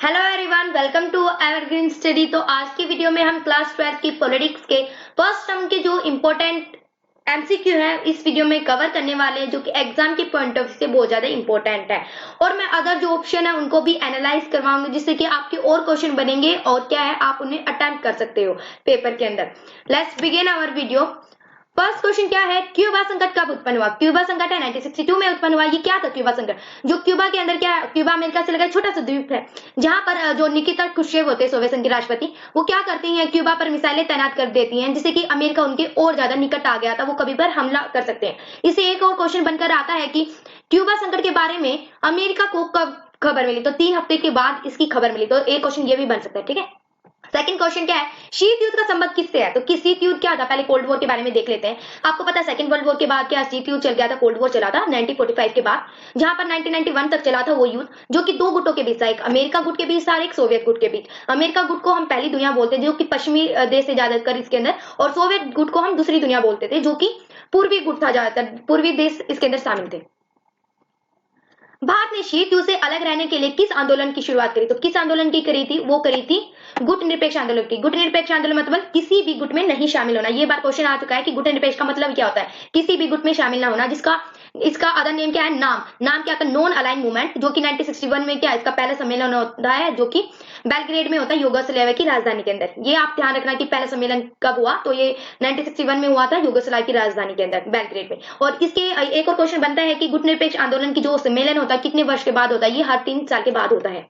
Hello everyone, welcome to Evergreen Study. तो आज की वीडियो में हम क्लास 12 की पॉलिटिक्स के फर्स्ट टर्म के जो इम्पोर्टेंट एमसीक्यू है इस वीडियो में कवर करने वाले हैं, जो कि एग्जाम के पॉइंट ऑफ व्यू से बहुत ज्यादा इंपॉर्टेंट है। और मैं अदर जो ऑप्शन है उनको भी एनालाइज करवाऊंगी, जिससे कि आपके और क्वेश्चन बनेंगे और क्या है आप उन्हें अटेम्प्ट कर सकते हो पेपर के अंदर। Let's begin our video. First question क्या है, क्यूबा संकट कब उत्पन्न हुआ? क्यूबा संकट है 1962 में उत्पन्न हुआ। ये क्या था क्यूबा संकट? जो क्यूबा के अंदर क्या है, क्यूबा अमेरिका से लगा छोटा सा द्वीप है, जहां पर जो निकिता क्रुश्चेव होते हैं सोवियत संघ के राष्ट्रपति, वो क्या करती हैं, क्यूबा पर मिसाइलें तैनात कर देती हैं, जिससे कि अमेरिका उनके और ज्यादा निकट आ गया था, वो कभी पर हमला कर सकते हैं। इसे एक और क्वेश्चन बनकर आता है कि क्यूबा संकट के बारे में अमेरिका को कब खबर मिली? तो 3 हफ्ते के बाद इसकी खबर मिली। तो एक क्वेश्चन ये भी बन सकता है, ठीक है। सेकंड क्वेश्चन क्या है, शीत युद्ध का संबंध किससे है? तो किस शीत युद्ध क्या था, पहले कोल्ड वॉर के बारे में देख लेते हैं। आपको पता है सेकंड वर्ल्ड वॉर के बाद क्या शीत युद्ध चल गया था, कोल्ड वॉर चला था 1945 के बाद, जहां पर 1991 तक चला था वो युद्ध, जो कि दो गुटों के बीच था, एक अमेरिका गुट के बीच था, एक सोवियत गुट के बीच। अमेरिका गुट को हम पहली दुनिया बोलते थे, जो कि पश्चिमी देश से ज्यादातर इसके अंदर, और सोवियत गुट को हम दूसरी दुनिया बोलते थे, जो कि पूर्वी गुट था, ज्यादातर पूर्वी देश इसके अंदर शामिल थे। भारत ने शीत युद्ध से अलग रहने के लिए किस आंदोलन की शुरुआत करी? तो किस आंदोलन की करी थी? वो करी थी गुट निरपेक्ष आंदोलन की। गुट निरपेक्ष आंदोलन मतलब किसी भी गुट में नहीं शामिल होना। ये बार क्वेश्चन आ चुका है कि गुट निरपेक्ष का मतलब क्या होता है, किसी भी गुट में शामिल ना होना। जिसका इसका अदर नेम क्या है, नाम क्या, नॉन अलाइन मूवमेंट, जो कि 1961 में क्या इसका पहला सम्मेलन होता है, जो कि बेलग्रेड में होता है, यूगोस्लाविया की राजधानी के अंदर। ये आप ध्यान रखना कि पहला सम्मेलन कब हुआ, तो ये 1961 में हुआ था यूगोस्लाविया की राजधानी के अंदर बेलग्रेड में। और इसके एक और क्वेश्चन बनता है कि गुट निरपेक्ष आंदोलन की जो सम्मेलन होता है कितने वर्ष के बाद होता है? ये हर 3 साल के बाद होता है।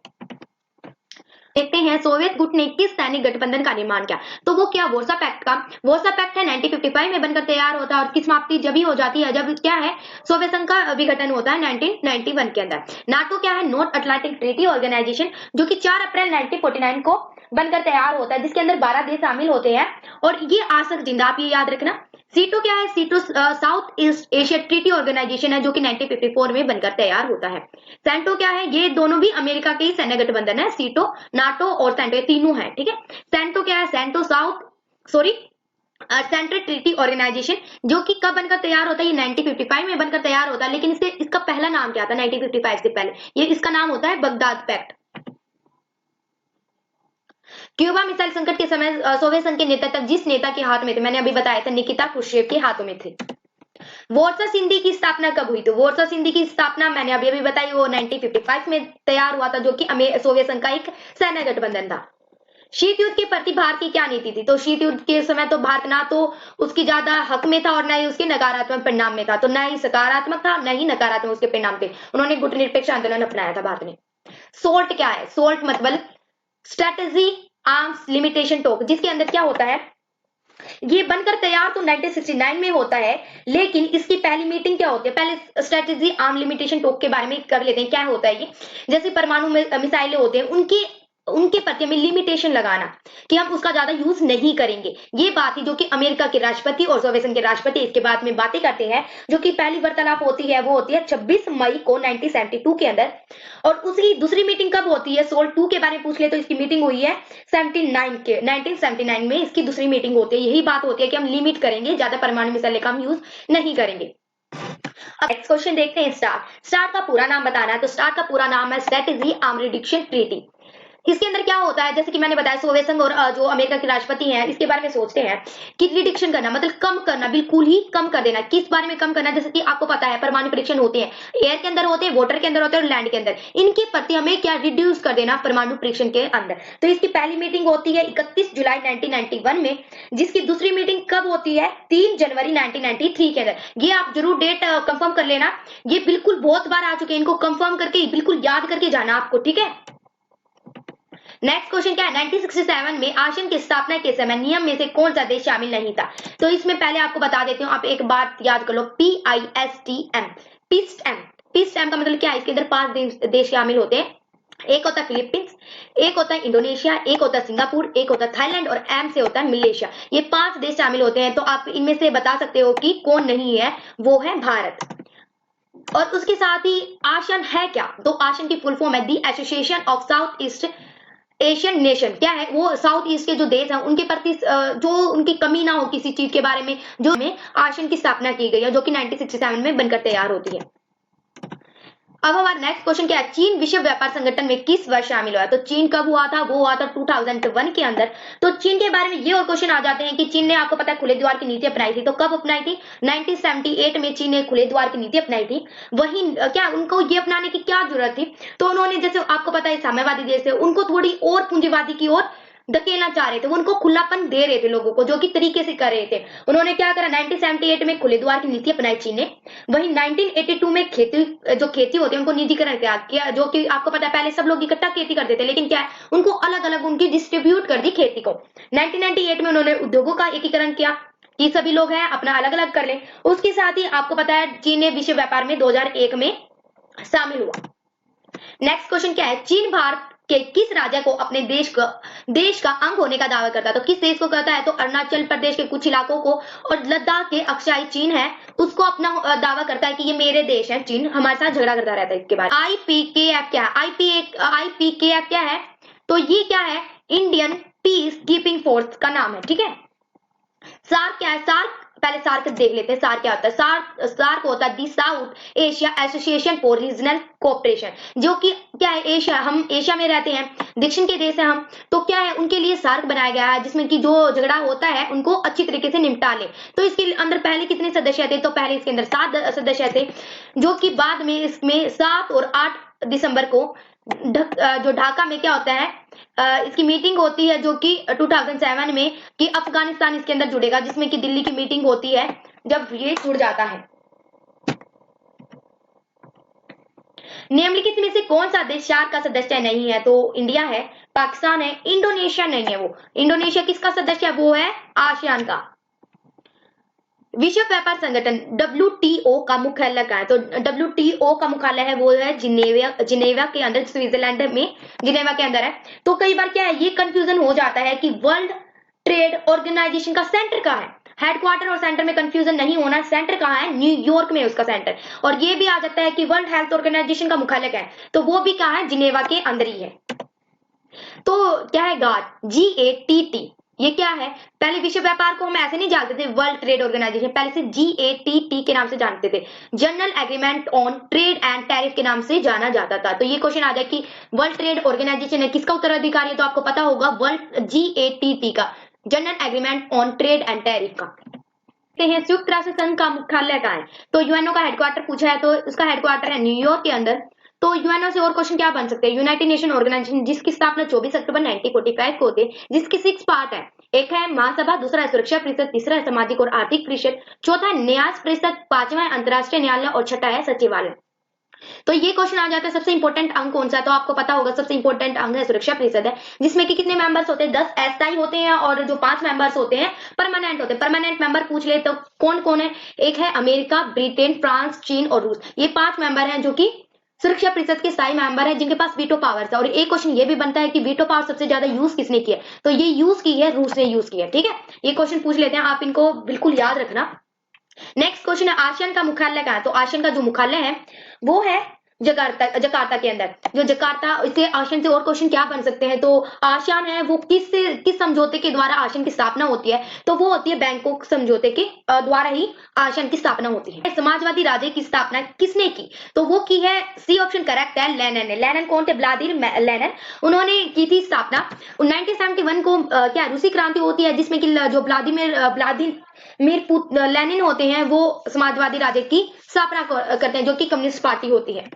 देखते हैं सोवियत गुट ने किस सैनिक गठबंधन का निर्माण किया? तो वो क्या, वॉर्सा पैक्ट का। वॉर्सा पैक्ट है 1955 में बनकर तैयार होता है, और की समाप्ति जब ही हो जाती है जब क्या है, सोवियत संघ का विघटन होता है 1991 के अंदर। नाटो क्या है, नॉर्थ अटलांटिक ट्रीटी ऑर्गेनाइजेशन, जो कि 4 अप्रैल 1949 को बनकर तैयार होता है, जिसके अंदर 12 देश शामिल होते हैं। और ये आज तक जिंदा, आप ये याद रखना। सीटो क्या है, SEATO South East Asia Treaty Organization है, जो कि 1954 में बनकर तैयार होता है। सेंटो क्या है, ये दोनों भी अमेरिका के ही सैन्य गठबंधन है, सीटो, नाटो और सेंटो, ये तीनों है, ठीक है। सेंटो क्या है, सेंटो सेंट्रल ट्रीटी ऑर्गेनाइजेशन, जो कि कब बनकर तैयार होता है, ये 1955 में बनकर तैयार होता है। लेकिन इसका पहला नाम क्या था 1955 से पहले? ये इसका नाम होता है बगदाद पैक्ट। क्यूबा मिसाइल संकट के समय सोवियत संघ के नेतृत्व जिस नेता के हाथ में थे, मैंने अभी बताया था, निकिता क्रुश्चेव के हाथों में थे। वॉर्सा संधि की स्थापना कब हुई? तो वॉर्सा संधि की स्थापना मैंने अभी बताई, वो 1955 में तैयार हुआ था, जो कि सोवियत संघ का एक सैन्य गठबंधन था। शीत युद्ध के प्रति भारत की क्या नीति थी? तो शीत युद्ध के समय तो भारत ना तो उसकी ज्यादा हक में था और न ही उसके नकारात्मक परिणाम में था। तो न ही सकारात्मक था, न ही नकारात्मक उसके परिणाम थे। उन्होंने गुट निरपेक्ष आंदोलन अपनाया था भारत ने। सोल्ट क्या है? सोल्ट मतलब स्ट्रेटेजी आर्म्स लिमिटेशन टॉक, जिसके अंदर क्या होता है, ये बनकर तैयार तो 1969 में होता है, लेकिन इसकी पहली मीटिंग क्या होती है? पहले स्ट्रेटेजी आर्म लिमिटेशन टॉक के बारे में कर लेते हैं। क्या होता है ये, जैसे परमाणु मिसाइलें होते हैं, उनके प्रति हमें लिमिटेशन लगाना कि हम उसका ज्यादा यूज नहीं करेंगे। ये बात है जो कि अमेरिका के राष्ट्रपति और सोवियत संघ के राष्ट्रपति इसके बाद में बातें करते हैं। जो कि पहली वार्तालाप होती है वो होती है 26 मई को 1972 के अंदर। और उसकी दूसरी मीटिंग कब होती है? सोल्ट 2 के बारे में पूछ ले तो इसकी मीटिंग हुई है 1979 में इसकी दूसरी मीटिंग होती है। यही बात होती है कि हम लिमिट करेंगे, ज्यादा परमाणु मिसाइलें का हम यूज नहीं करेंगे। अब नेक्स्ट क्वेश्चन देखते हैं। स्टार का पूरा नाम बताना है। तो स्टार का पूरा नाम है स्ट्रेटेजी आर्म रिडक्शन ट्रीटी। इसके अंदर क्या होता है, जैसे कि मैंने बताया, सोवियत संघ और जो अमेरिका के राष्ट्रपति हैं इसके बारे में सोचते हैं कि रिडक्शन करना मतलब कम करना, बिल्कुल ही कम कर देना। किस बारे में कम करना? जैसे कि आपको पता है परमाणु परीक्षण होते हैं, एयर के अंदर होते हैं, वाटर के अंदर होते हैं और लैंड के अंदर। इनके प्रति हमें क्या रिड्यूस कर देना परमाणु परीक्षण के अंदर। तो इसकी पहली मीटिंग होती है 31 जुलाई 1991 में, जिसकी दूसरी मीटिंग कब होती है? 3 जनवरी 1993 के अंदर। ये आप जरूर डेट कंफर्म कर लेना, ये बिल्कुल बहुत बार आ चुके हैं, इनको कंफर्म करके बिल्कुल याद करके जाना आपको, ठीक है। नेक्स्ट क्वेश्चन क्या है, 1967 में आसियान की स्थापना के समय नियम में से कौन सा देश शामिल नहीं था? तो इसमें पहले आपको बता देती हूँ, आप एक बात याद कर लो, PISTM, पीसटैम का मतलब क्या है? इसके अंदर 5 देश शामिल होते हैं। एक होता है फिलीपींस, एक होता है इंडोनेशिया, एक होता है सिंगापुर, एक होता है थाईलैंड और एम से होता है मलेशिया। ये 5 देश शामिल होते हैं। तो आप इनमें से बता सकते हो कि कौन नहीं है, वो है भारत। और उसके साथ ही आसियान है क्या? तो आसियान की फुल फॉर्म है the Association of South East Asian Nation. क्या है वो? साउथ ईस्ट के जो देश हैं उनके प्रति जो उनकी कमी ना हो किसी चीज के बारे में, जो में आसियान की स्थापना की गई है, जो कि 1967 में बनकर तैयार होती है। अब हमारा नेक्स्ट क्वेश्चन क्या है, चीन विश्व व्यापार संगठन में किस वर्ष शामिल हुआ? तो चीन कब हुआ था? वो हुआ था 2001 के अंदर। तो चीन के बारे में ये और क्वेश्चन आ जाते हैं कि चीन ने, आपको पता है, खुले द्वार की नीति अपनाई थी। तो कब अपनाई थी? 1978 में चीन ने खुले द्वार की नीति अपनाई थी। वही क्या उनको ये अपनाने की क्या जरूरत थी? तो उन्होंने, जैसे आपको पता है साम्यवादी देश थे, उनको थोड़ी और पूंजीवादी की ओर धकेलना चाह रहे थे, वो उनको खुलापन दे रहे थे लोगों को, जो कि तरीके से कर रहे थे। उन्होंने क्या करा, 1978 में खुले द्वार की नीति अपनाई चीन ने। वहीं 1982 में खेती होती है उनको निजीकरण किया, जो कि आपको पता है पहले सब लोग इकट्ठा खेती करते थे, लेकिन क्या है उनको अलग अलग उनकी डिस्ट्रीब्यूट कर दी खेती को। 1998 में उन्होंने उद्योगों का एकीकरण किया कि सभी लोग हैं अपना अलग अलग कर ले। उसके साथ ही आपको पता है चीन ने विश्व व्यापार में 2001 में शामिल हुआ। नेक्स्ट क्वेश्चन क्या है, चीन भारत के किस राज्य को अपने देश का अंग होने का दावा करता है? तो किस देश को कहता है? तो अरुणाचल प्रदेश के कुछ इलाकों को और लद्दाख के अक्साई चीन है उसको अपना दावा करता है कि ये मेरे देश है। चीन हमारे साथ झगड़ा करता रहता है इसके बाद। IPKF क्या है? IPKF क्या है? तो ये क्या है, इंडियन पीस कीपिंग फोर्स का नाम है, ठीक है। सार्क क्या है? सार्क, पहले सार्क देख लेते हैं। सार्क क्या होता है? सार्क होता है the South Asia Association for Regional Cooperation, जो कि क्या है, एशिया, हम एशिया में रहते हैं, दक्षिण के देश हैं हम, तो क्या है उनके लिए सार्क बनाया गया है जिसमें कि जो झगड़ा होता है उनको अच्छी तरीके से निपटा ले। तो इसके अंदर पहले कितने सदस्य थे? तो पहले इसके अंदर 7 सदस्य थे, जो कि बाद में इसमें 7 और 8 दिसंबर को जो ढाका में क्या होता है, इसकी मीटिंग होती है, जो कि 2007 में, कि अफगानिस्तान इसके अंदर जुड़ेगा, जिसमें कि दिल्ली की मीटिंग होती है जब ये जुड़ जाता है। निम्नलिखित में से कौन सा देश सार्क का सदस्य नहीं है? तो इंडिया है, पाकिस्तान है, इंडोनेशिया नहीं है। वो इंडोनेशिया किसका सदस्य है? वो है आसियान का। विश्व व्यापार संगठन WTO का मुख्यालय कहाँ है? तो WTO का मुख्यालय है वो है जिनेवा के अंदर, स्विट्जरलैंड में जिनेवा के अंदर है। तो कई बार क्या है ये कंफ्यूजन हो जाता है कि वर्ल्ड ट्रेड ऑर्गेनाइजेशन का सेंटर कहाँ है। हेडक्वार्टर और सेंटर में कंफ्यूजन नहीं होना, सेंटर कहाँ है? न्यूयॉर्क में उसका सेंटर। और ये भी आ जाता है कि वर्ल्ड हेल्थ ऑर्गेनाइजेशन का मुख्यालय कहाँ है? तो वो भी कहाँ है? जिनेवा के अंदर ही है। तो क्या है GATT, ये क्या है? पहले विश्व व्यापार को हम ऐसे नहीं जानते थे, वर्ल्ड ट्रेड ऑर्गेनाइजेशन, पहले से GATT के नाम से जानते थे, general agreement on trade and tariff के नाम से जाना जाता था। तो ये क्वेश्चन आ जाए कि वर्ल्ड ट्रेड ऑर्गेनाइजेशन है, किसका उत्तराधिकारी है? तो आपको पता होगा वर्ल्ड GATT का, general agreement on trade and tariff का। संयुक्त राष्ट्र संघ का मुख्यालय कहाँ है? तो यूएनओ का हेडक्वार्टर पूछा है, तो उसका हेडक्वार्टर है न्यूयॉर्क के अंदर। तो यूएनओ से और क्वेश्चन क्या बन सकते हैं? यूनाइटेड नेशन ऑर्गेनाइजेशन, जिसकी स्थापना 24 अक्टूबर 1945 को होती है, जिसके 6 पार्ट है। एक है महासभा, दूसरा है सुरक्षा परिषद, तीसरा है सामाजिक और आर्थिक परिषद, चौथा है न्यास परिषद, 5वां है अंतर्राष्ट्रीय न्यायालय और 6ठा है सचिवालय। तो ये क्वेश्चन आ जाता है सबसे इंपॉर्टेंट अंग कौन सा है? तो आपको पता होगा सबसे इंपॉर्टेंट अंग है सुरक्षा परिषद है, जिसमें कि कितने मेंबर्स होते हैं? 10 अस्थायी होते हैं और जो 5 मेंबर्स होते हैं परमानेंट होते हैं। परमानेंट मेंबर पूछ ले तो कौन कौन है? एक है अमेरिका, ब्रिटेन, फ्रांस, चीन और रूस। ये 5 मेंबर हैं जो कि सुरक्षा परिषद के स्थायी मेंबर है, जिनके पास वीटो पावर है। और एक क्वेश्चन ये भी बनता है कि वीटो पावर सबसे ज्यादा यूज किसने किया? तो ये यूज की है रूस ने यूज किया, ठीक है। ये क्वेश्चन पूछ लेते हैं, आप इनको बिल्कुल याद रखना। नेक्स्ट क्वेश्चन है आसियान का मुख्यालय कहाँ है? तो आसियान का जो मुख्यालय है वो है जकार्ता के अंदर। जो जकार्ता, इससे आसियान से और क्वेश्चन क्या बन सकते हैं? तो आसियान है वो किस समझौते के द्वारा आसियान की स्थापना होती है? तो वो होती है बैंकॉक समझौते के द्वारा ही आसियान की स्थापना होती है। समाजवादी राज्य की स्थापना किसने की? तो वो की है, सी ऑप्शन करेक्ट है, लेनिन ने। लेनिन कौन थे? व्लादिमीर लेनिन, उन्होंने की थी स्थापना। 1971 को क्या रूसी क्रांति होती है, जिसमें कि जो व्लादिमीर लेनिन होते हैं वो समाजवादी राज्य की स्थापना करते हैं, जो कि कम्युनिस्ट पार्टी होती है।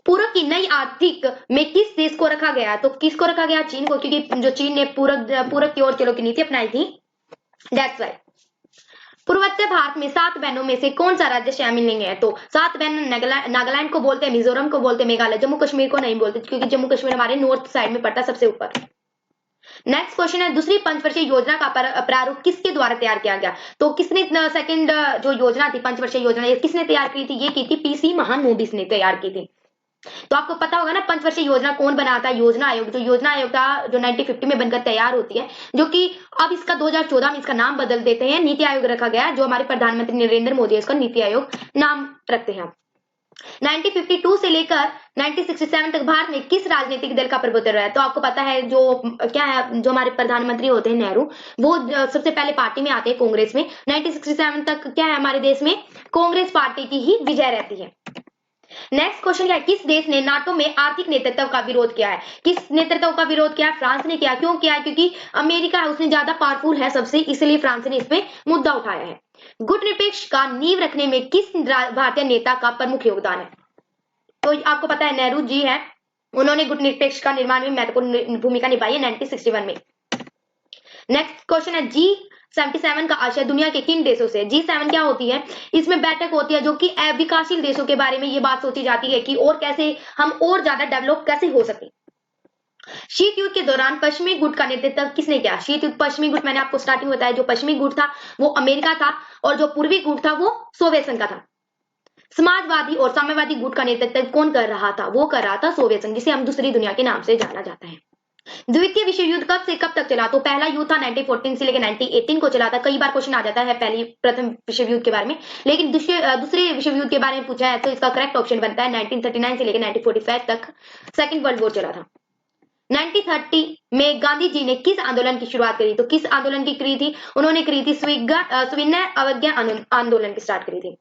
पूरब की नई आर्थिक में किस देश को रखा गया? तो किसको रखा गया? चीन को, क्योंकि जो चीन ने पूरब की ओर चलो की नीति अपनाई थी, दैट्स व्हाई। पूर्वोत्तर भारत में 7 बहनों में से कौन सा राज्य शामिल नहीं है? तो 7 बहन नागालैंड को बोलते हैं, मिजोरम को बोलते हैं, मेघालय, जम्मू कश्मीर को नहीं बोलते, क्योंकि जम्मू कश्मीर हमारे नॉर्थ साइड में पड़ता है, सबसे ऊपर। नेक्स्ट क्वेश्चन है, दूसरी पंचवर्षीय योजना का प्रारूप किसके द्वारा तैयार किया गया? तो किसने सेकंड जो योजना थी, पंचवर्षीय योजना, ये किसने तैयार की थी? ये की थी PC महानोबिस ने तैयार की थी। तो आपको पता होगा ना पंचवर्षीय योजना कौन बनाता है? योजना आयोग। जो योजना आयोग था जो 1950 में बनकर तैयार होती है, जो कि अब इसका 2014 में इसका नाम बदल देते हैं, नीति आयोग रखा गया, जो हमारे प्रधानमंत्री नरेंद्र मोदी इसका नीति आयोग नाम रखते हैं। 1952 से लेकर 1967 तक भारत में किस राजनीतिक दल का प्रभुत्व रहा है? तो आपको पता है जो क्या है, जो हमारे प्रधानमंत्री होते हैं नेहरू, वो सबसे पहले पार्टी में आते हैं कांग्रेस में। 1967 तक क्या है, हमारे देश में कांग्रेस पार्टी की ही विजय रहती है। नेक्स्ट क्वेश्चन क्या है, किस देश ने नाटो में आर्थिक नेतृत्व का विरोध किया है? किस नेतृत्व का विरोध किया है? फ्रांस ने किया। क्यों किया है? क्योंकि अमेरिका है उसने ज्यादा पावरफुल है सबसे, इसलिए फ्रांस ने इस पे मुद्दा उठाया है। गुटनिरपेक्ष का नींव रखने में किस भारतीय नेता का प्रमुख योगदान है? तो आपको पता है नेहरू जी है, उन्होंने गुटनिरपेक्ष का निर्माण में महत्वपूर्ण भूमिका निभाई है 1961 में। नेक्स्ट क्वेश्चन है, G77 का आशय दुनिया के किन देशों से? G7 क्या होती है? इसमें बैठक होती है जो कि विकासशील देशों के बारे में ये बात सोची जाती है कि और कैसे हम और ज्यादा डेवलप कैसे हो सके। शीत युद्ध के दौरान पश्चिमी गुट का नेतृत्व किसने किया? शीत युद्ध पश्चिमी गुट मैंने आपको स्टार्टिंग बताया, जो पश्चिमी गुट था वो अमेरिका था और जो पूर्वी गुट था वो सोवियत संघ का था। समाजवादी और साम्यवादी गुट का नेतृत्व कौन कर रहा था? वो कर रहा था सोवियत संघ, जिसे हम दूसरी दुनिया के नाम से जाना जाता है। द्वितीय विश्व युद्ध कब से कब तक चला? तो पहला युद्ध था 1914 से लेकर 1918 को चला था। कई बार क्वेश्चन आ जाता है प्रथम विश्व युद्ध के बारे में, लेकिन दूसरे विश्व युद्ध के बारे में पूछा है तो इसका करेक्ट ऑप्शन बनता है 1939 से लेकर 1945 तक सेकंड वर्ल्ड वॉर चला था। 1930 में गांधी जी ने किस आंदोलन की शुरुआत करी? तो किस आंदोलन की करी थी? उन्होंने करी थी सविनय अवज्ञा आंदोलन की स्टार्ट करी थी।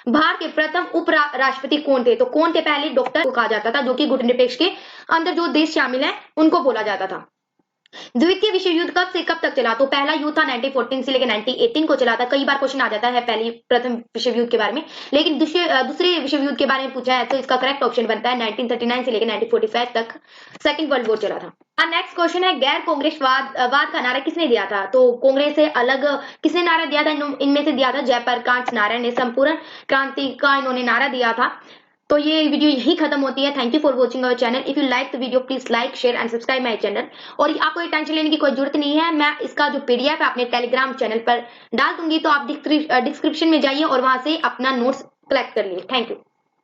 भारत के प्रथम उप राष्ट्रपति कौन थे? तो कौन थे? पहले डॉक्टर को कहा जाता था, जो कि गुटनिरपेक्ष के अंदर जो देश शामिल है उनको बोला जाता था। द्वितीय विश्व युद्ध कब से कब तक चला? तो पहला युद्ध था 1914 से लेकर 1918 को चला था। कई बार क्वेश्चन आ जाता है प्रथम विश्व युद्ध के बारे में, लेकिन दूसरे विश्व युद्ध के बारे में पूछा है तो इसका करेक्ट ऑप्शन बनता है 1939 से लेकर 1945 तक सेकंड वर्ल्ड वॉर चला था। नेक्स्ट क्वेश्चन है, गैर कांग्रेसवाद का नारा किसने दिया था? तो कांग्रेस से अलग किसने नारा दिया था? इनमें से दिया था जयप्रकाश नारायण ने, संपूर्ण क्रांति का इन्होंने नारा दिया था। तो ये वीडियो यही खत्म होती है। Thank you for watching our channel. If you like the video please like share and subscribe my channel. और आपको ये टेंशन लेने की कोई जरूरत नहीं है, मैं इसका जो पीडीएफ है अपने टेलीग्राम चैनल पर डाल दूंगी, तो आप डिस्क्रिप्शन में जाइए और वहां से अपना नोट्स कलेक्ट कर लिए। Thank you.